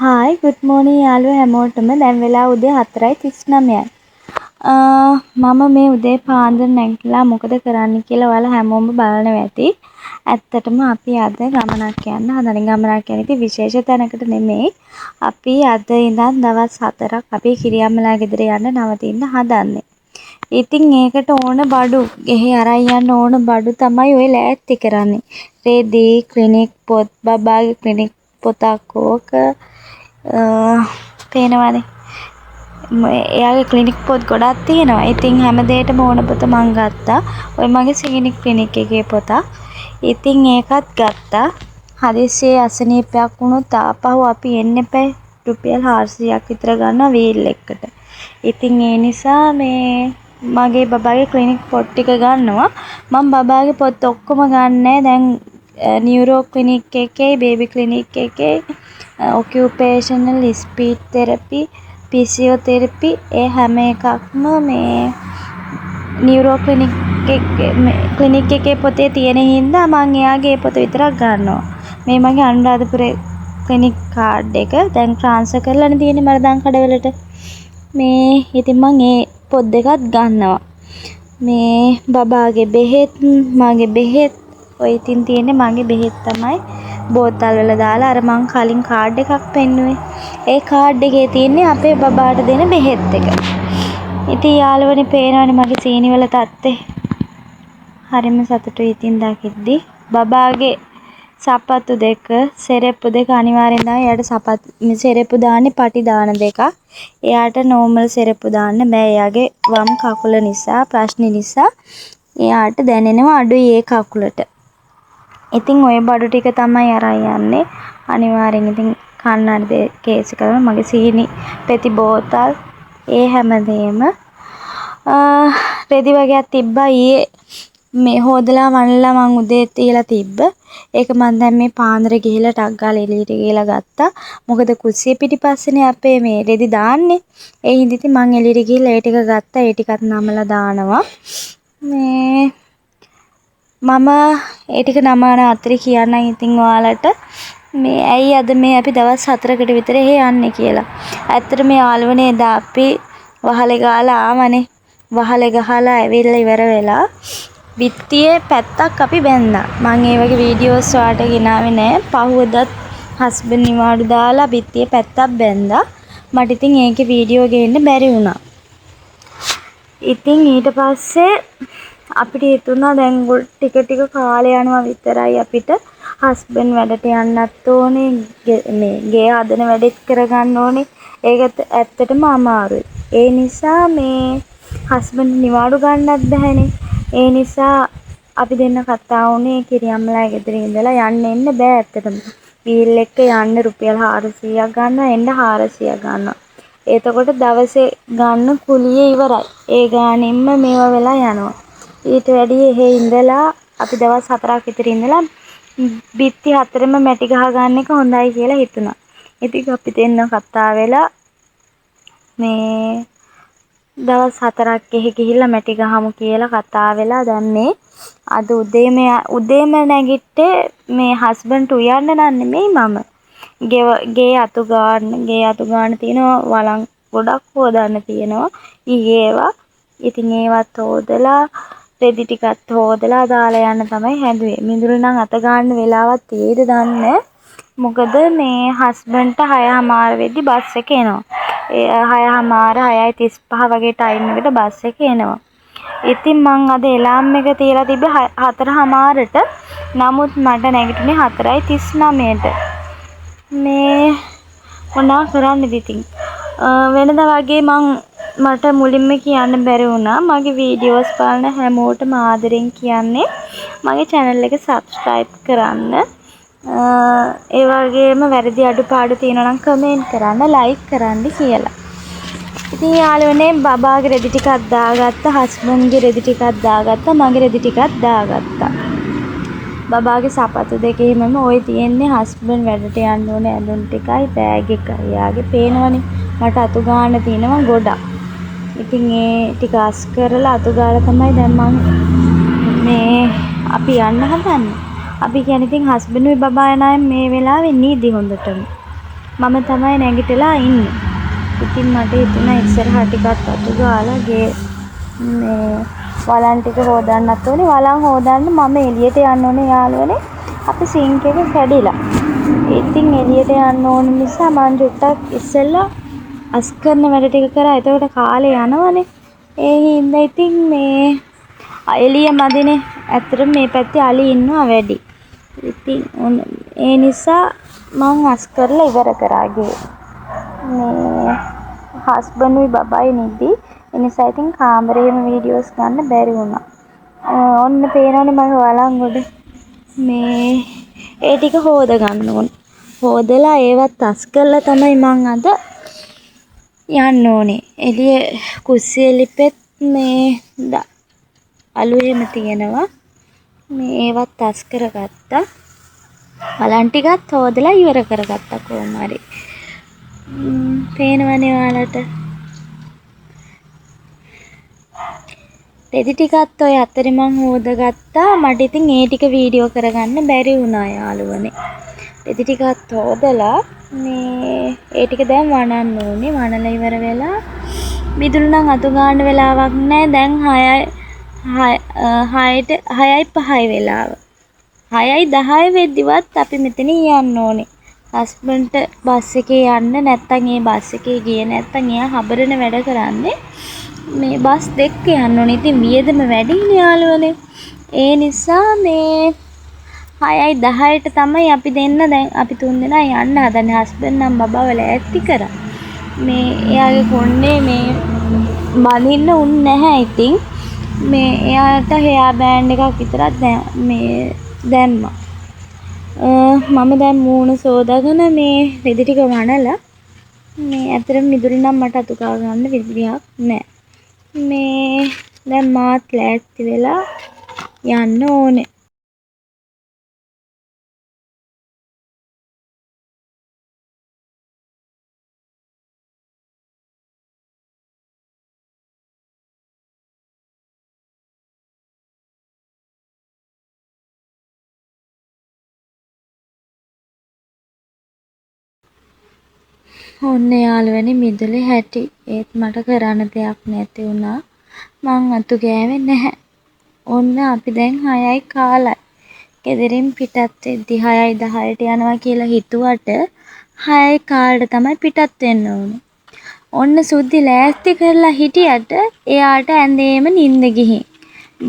Hi good morning යාළුවෝ හැමෝටම. දැන් වෙලාව උදේ 4:39යි. මම මේ උදේ පාන්දර නැගිටලා මොකද කරන්න කියලා ඔයාලා හැමෝම බලනවා ඇති. ඇත්තටම අපි අද ගමනක් යන්න හදන. ගමනක් යන ඉතින් විශේෂ තැනකට නෙමෙයි. අපි අද ඉඳන් දවස් 4ක් අපි කිරියම්මලා ගෙදර යන්න නවතින්න හදන්නේ. ඉතින් ඒකට ඕන බඩු ගෙහෙ අරන් යන්න ඕන බඩු තමයි ඔය ලෑස්ති කරන්නේ. රෙදි, ක්ලිනික් පොත්, බබාගේ ක්ලිනික් පොතක් ඕක පේනවනේ. එයාගේ ක්ලිනික් පොත් ගොඩක් තියෙනවා. ඉතින් හැම දෙයකටම ඕන පොත මං ගත්තා. ඔය මගේ සීනික් ක්ලිනික් එකේ පොතක්. ඉතින් ඒකත් ගත්තා. හදිස්සියේ අසනීපයක් වුණොත් ආපහු අපි එන්න එපා. රුපියල් 400ක් විතර ගන්නවා වීල් එකකට. ඉතින් ඒ නිසා මේ මගේ බබාගේ ක්ලිනික් පොත් ටික ගන්නවා. මම බබාගේ පොත් ඔක්කොම ගන්නෑ. දැන් නියුරෝ ක්ලිනික් එකේ, බේබි ක්ලිනික් එකේ, ඔකියුපේෂනල් ස්පීච් තෙරපි, ෆිසියෝතෙරපි ඒ හැම එකක්ම මේ නියුරෝ ක්ලිනික් එකේ පොතේ තියෙන හින්දා මම එයාගේ පොත විතරක් ගන්නවා. මේ මගේ අනුරාධපුරේ ක්ලිනික් කාඩ් එක දැන් ට්‍රාන්ස්ෆර් කරලානේ තියෙන්නේ මරදාන් කඩවලට. මේ ඉතින් මම ඒ පොත් දෙකත් ගන්නවා. මේ බබාගේ බෙහෙත්, මගේ බෙහෙත් ඔය ඉතින් තියෙන්නේ මගේ බෙහෙත් තමයි බෝතල් වල දාලා අර මං කලින් කාඩ් එකක් පෙන්නුවේ. ඒ කාඩ් එකේ තියෙන්නේ අපේ බබාට දෙන බෙහෙත් එක. ඉතින් යාළුවනේ පේනවනේ මගේ සීනි වල තත්ත්වය. හරිම සතුටුයි ඉතින් දකිද්දි. බබාගේ සපත්තු දෙක, සෙරෙප්පු දෙක අනිවාර්යෙන් දාන්න. එයාට සෙරෙප්පු දාන්නේ පටි දාන දෙකක්. එයාට නෝමල් සෙරෙප්පු දාන්න බෑ. එයාගේ වම් කකුල නිසා, ප්‍රශ්න නිසා එයාට දැනෙනවා අඩුයි ඒ කකුලට. ඉතින් ওই බඩු ටික තමයි අරන් යන්නේ. අනිවාර්යෙන් ඉතින් කන්නඩි කේස් එකම මගේ සීනි පෙති බෝතල් ඒ හැමදේම රෙදි වගේක් තිබ්බා ඊයේ මේ හොදලා වනලා මං උදේ තියලා තිබ්බ. ඒක මං දැන් මේ පාන්දර ගිහිල්ලා ටක් ගාලා එළියට ගිහලා ගත්තා. මොකද කුස්සිය පිටිපස්සේනේ අපේ මේ රෙදි දාන්නේ. ඒ හින්දා ඉතින් මං එළියට ගිහිල්ලා ඒ ටික ගත්තා. ඒ ටිකත් නමලා දානවා. මේ මම ඒ ටික නමන අතරේ කියන්නම් ඉතින් ඔයාලට මේ ඇයි අද මේ අපි දවස් 4කට විතර එහෙ යන්නේ කියලා. ඇත්තට මේ යාළුවනේ එදා අපි වහලේ ගාලා ආවනේ. වහලේ ගහලා ඇවිල්ලා ඉවර වෙලා බිත්තියේ පැත්තක් අපි බැන්දා. මම ඒ වගේ වීඩියෝස් ඔයාලට ගෙනාවේ නෑ. පහුවදත් හස්බන්ඩ් නිවාඩු දාලා බිත්තියේ පැත්තක් බැන්දා. මට ඉතින් ඒකේ වීඩියෝ ගේන්න බැරි වුණා. ඉතින් ඊට පස්සේ අපිට හිතුණා දැන් ටික ටික කාලය යනවා විතරයි අපිට හස්බන්ඩ් වැඩට යන්නත් ඕනේ මේ ගේ හදන වැඩෙත් කරගන්න ඕනේ. ඒක ඇත්තටම අමාරුයි. ඒ නිසා මේ හස්බන්ඩ් නිවාඩු ගන්නත් බැහැනේ. ඒ නිසා අපි දෙන්න කතා වුණේ කිරියම්මලා ගෙදර ඉඳලා යන්න එන්න බෑ ඇත්තටම. වීල් එක යන්න රුපියල් 400ක් ගන්නවා, එන්න 400ක් ගන්නවා. එතකොට දවසේ ගන්න කුලිය ඉවරයි. ඒ ගානින්ම මේවා වෙලා යනවා. ඊට වැඩිය එහෙ ඉඳලා අපි දවස් 4ක් විතර ඉඳලා බිත්ති 4ෙම මැටි ගහ ගන්න එක හොඳයි කියලා හිතුණා. ඉතින් අපි දෙන්න කතා වෙලා මේ දවස් 4ක් එහෙ ගිහිල්ලා මැටි ගහමු කියලා කතා වෙලා දැන් මේ අද උදේම නැගිට්ටේ මේ හස්බන්ඩ් උයන්න නම් නෙමෙයි මම. ගේ අතු ගාන්න තියෙනවා වළං ගොඩක් හොදන්න තියෙනවා. ඊයේවා ඉතින් ඒවත් හොදලා රෙදි ටිකත් හොදලා දාලා යන්න තමයි හැදුවේ. මිදුළු නම් අත ගන්න වෙලාවක් තියෙයිද දන්නේ. මොකද මේ හස්බන්ඩ්ට 6:00 වෙද්දි බස් එක එනවා. ඒ 6:00 6:35 වගේ ටයිම් එකට බස් එක එනවා. ඉතින් මං අද එලාම් එක තියලා තිබ්බේ 4:00ට. නමුත් මට නැගිටින්නේ 4:39ට. මේ මොනා කරන්නද ඉතින්. වෙනදා වගේ මට මුලින්ම කියන්න බැරි වුණා. මගේ වීඩියෝස් බලන හැමෝටම ආදරෙන් කියන්නේ මගේ channel එක subscribe කරන්න. ඒ වගේම වැරදි අඩුපාඩු තියෙනවා නම් comment කරන්න, like කරන්න කියලා. ඉතින් යාළුවනේ බබාගේ රෙදි ටිකක් දාගත්තා, හස්බන්ඩ්ගේ රෙදි ටිකක් දාගත්තා, මගේ රෙදි ටිකක් දාගත්තා. බබාගේ සපත්තු දෙකේම ওই තියෙන්නේ හස්බන්ඩ් වැඩට යන්න ඕනේ ඇඳුම් ටිකයි බෑග් එකයි. යාගේ පේනවනේ මට අතු ගන්න තියෙනවා ගොඩක්. ඉතින් ඒ ටික අස් කරලා අතු ගාලා තමයි දැන් මේ අපි යන්න හදන්නේ. අපි කියන්නේ ඉතින් හස්බන්ඩ්ුයි බබායි නයි මේ වෙලාවේ නීදි හොඳටම. මම තමයි නැගිටලා ඉන්නේ. ඉතින් මට හිතුණා ඉස්සරහා ටිකක් අතු ගාලා මේ වලන් ටික හොදන්නත් ඕනේ. වලන් හොදන්න මම එළියට යන්න ඕනේ යාළුවනේ. අපි සිංක් එක කැඩිලා. ඉතින් එළියට යන්න ඕන නිසා මං චුට්ටක් ඉස්සෙල්ලා අස් කරන වැඩ ටික කරා. එතකොට කාලේ යනවනේ. ඒ හින්දා ඉතින් මේ එළිය මදිනේ. ඇත්තටම මේ පැත්තේ අලි ඉන්නවා වැඩි. ඉතින් ඒ නිසා මං අස් කරලා ඉවර කරා ගේ. මේ හස්බන්ඩ්ුයි බබයි නිදි. ඒ නිසා ඉතින් කාමරේම වීඩියෝස් ගන්න බැරි වුණා. ඔන්න පේනවනේ මගේ වලන් ගොඩ. මේ ඒ ටික හොද ගන්න ඕන. හොදලා ඒවත් අස් කරලා තමයි මං අද යන්න ඕනේ. එළිය කුස්සිය ලිපෙත් මේ අලුයේම තියෙනවා. මේ ඒවත් අස් කරගත්තා. වලන් ටිකත් හොදලා ඉවර කරගත්තා කොහොම හරි. පේනවනේ ඔයාලට. රෙදි ටිකත් ඔය අතරේ මං හොදගත්තා. මට ඉතින් ඒ ටික වීඩියෝ කරගන්න බැරි වුණා යාළුවනේ. රෙදි ටිකත් හොදලා මේ ඒ ටික දැන් වනන්න ඕනේ. වනලා ඉවර වෙලා මිදුළු නම් අතු ගන්න වෙලාවක් නැහැ. දැන් 6:05 වෙලාව. 6:10 වෙද්දිවත් අපි මෙතන යන්න ඕනේ. හස්බන්ඩ්ට බස් එකේ යන්න නැත්තම් ඒ බස් එකේ ගියේ නැත්තම් එයා හබරන වැඩ කරන්නේ. මේ බස් දෙක යන්න ඕනේ. ඉතින් වියදම වැඩිනේ යාළුවනේ. ඒ නිසා මේ 6:10ට තමයි අපි දෙන්න දැන් අපි තුන් දෙනා යන්න හදන්නේ. හස්බන්ඩ් නම් බබාව ලෑස්ති කරා. මේ එයාගේ කොණ්ඩේ මේ බඳින්න උන් නැහැ. ඉතින් මේ එයාට හෙයා බෑන්ඩ් එකක් විතරක් මේ දැම්මා. මම දැන් මූණ සෝදාගෙන මේ රෙදි ටික වනලා මේ ඇත්තටම මිදුළු නම් මට අතු ගා ගන්න විදියක් නැහැ. මේ දැන් මාත් ලෑස්ති වෙලා යන්න ඕනේ. ඔන්න යාළුවනේ මිදුලේ හැටි. ඒත් මට කරන්න දෙයක් නැති වුණා. මං අතු ගෑවේ නැහැ. ඔන්න අපි දැන් 6යි කාලයි. ගෙදරින් පිටත් වෙද්දි 6:10ට යනවා කියලා හිතුවට 6යි කාලට තමයි පිටත් වෙන්න ඕනේ. ඔන්න සුද්දි ලෑස්ති කරලා හිටියට එයාට ඇඳේම නිින්ද ගිහින්.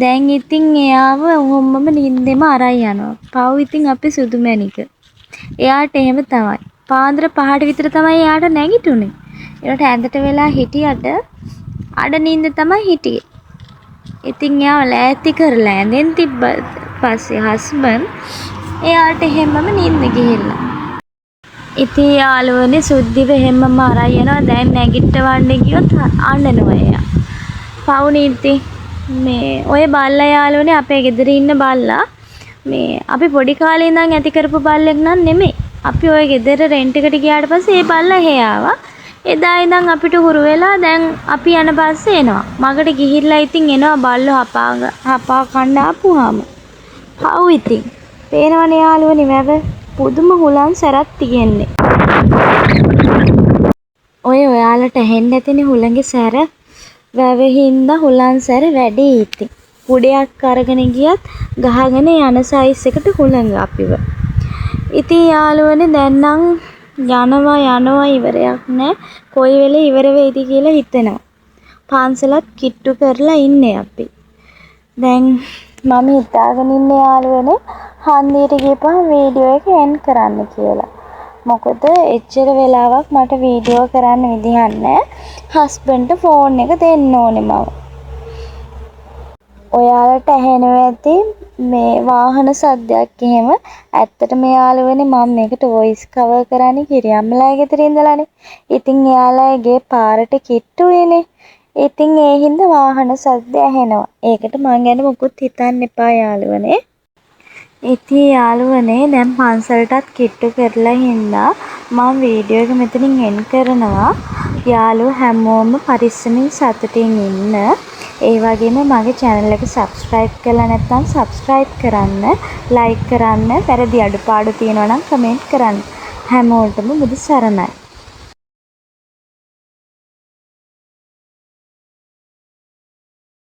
දැන් ඉතින් එයාව ඔහොමම නිින්දෙම අරන් යනවා. පව් ඉතින් අපි සුදුමැණික. එයාට එහෙම තමයි. පාන්දර 5ට විතර තමයි එයාට නැගිටුනේ. ඒකට ඇඳට වෙලා හිටියට අඩ නිින්ද තමයි හිටියේ. ඉතින් එයාව ලෑස්ති කරලා ඇඳෙන් තිබ්බ පස්සේ හස්බන්ඩ් එයාට එහෙමම නිින්ද ගිහිල්ලා. ඉතින් යාළුවනේ සුද්දිව එහෙමම අරන් යනවා. දැන් නැගිටවන්න ගියොත් අඬනවා එයා. පවුනේ ඉතින් මේ ඔය බල්ලා යාළුවනේ අපේ ගෙදර ඉන්න බල්ලා මේ අපි පොඩි කාලේ ඉඳන් ඇති කරපු බල්ලෙක් නන් නෙමෙයි. අපි ඔය ගෙදර රෙන්ට් එකට ගියාට පස්සේ ඒ බල්ලා එහෙ ආවා. එදා ඉඳන් අපිට හුරු වෙලා දැන් අපි යන පස්සේ එනවා. මගට ගිහිල්ලා ඉතින් එනවා බල්ලෝ හපා කන්න ආපුවාම. පව් ඉතින්. පේනවනේ යාළුවනේ වැව පුදුම හුලන් සැරක් තියෙන්නේ. ඔයාලට ඇහෙන්න ඇතිනේ හුලඟේ සැර. වැවේ හින්දා හුලන් සැර වැඩි ඉතින්. කුඩයක් අරගෙන ගියත් ගහගෙන යන සයිස් එකට හුලඟ අපිව. ඉතින් යාළුවනේ දැන් නම් යනවා ඉවරයක් නැහැ. කොයි වෙලේ ඉවර වෙයිද කියලා හිතෙනවා. පාන්සලත් කිට්ටු කරලා ඉන්නේ අපි. දැන් මම හිතාගෙන ඉන්නේ යාළුවනේ හන්දියට ගිහපුවම වීඩියෝ එක එන්ඩ් කරන්න කියලා. මොකද එච්චර වෙලාවක් මට වීඩියෝ කරන්න විදිහක් නැහැ. හස්බන්ඩ්ට ෆෝන් එක දෙන්න ඕනේ මම. ඔයාලට ඇහෙනවා ඇති මේ වාහන සද්දයක් එහෙම. ඇත්තටම යාළුවනේ මම මේකට වොයිස් කවර් කරන්නේ කිරියම්මලා ගෙදර ඉඳලානේ. ඉතින් එයාලගේ පාරට කිට්ටුවේනේ. ඉතින් ඒ හින්දා වාහන සද්ද ඇහෙනවා. ඒකට මං ගැන මොකුත් හිතන්න එපා යාළුවනේ. ඉතින් යාළුවනේ දැන් පන්සලටත් කිට්ටු කරලා හින්දා මම වීඩියෝ එක මෙතනින් එන්ඩ් කරනවා. යාළුවෝ හැමෝම පරිස්සමින් සතුටින් ඉන්න. ඒ වගේම මගේ channel එක subscribe කරලා නැත්නම් subscribe කරන්න, like කරන්න, වැරදි අඩුපාඩු තියෙනවා නම් comment කරන්න. හැමෝටම බුදු සරණයි.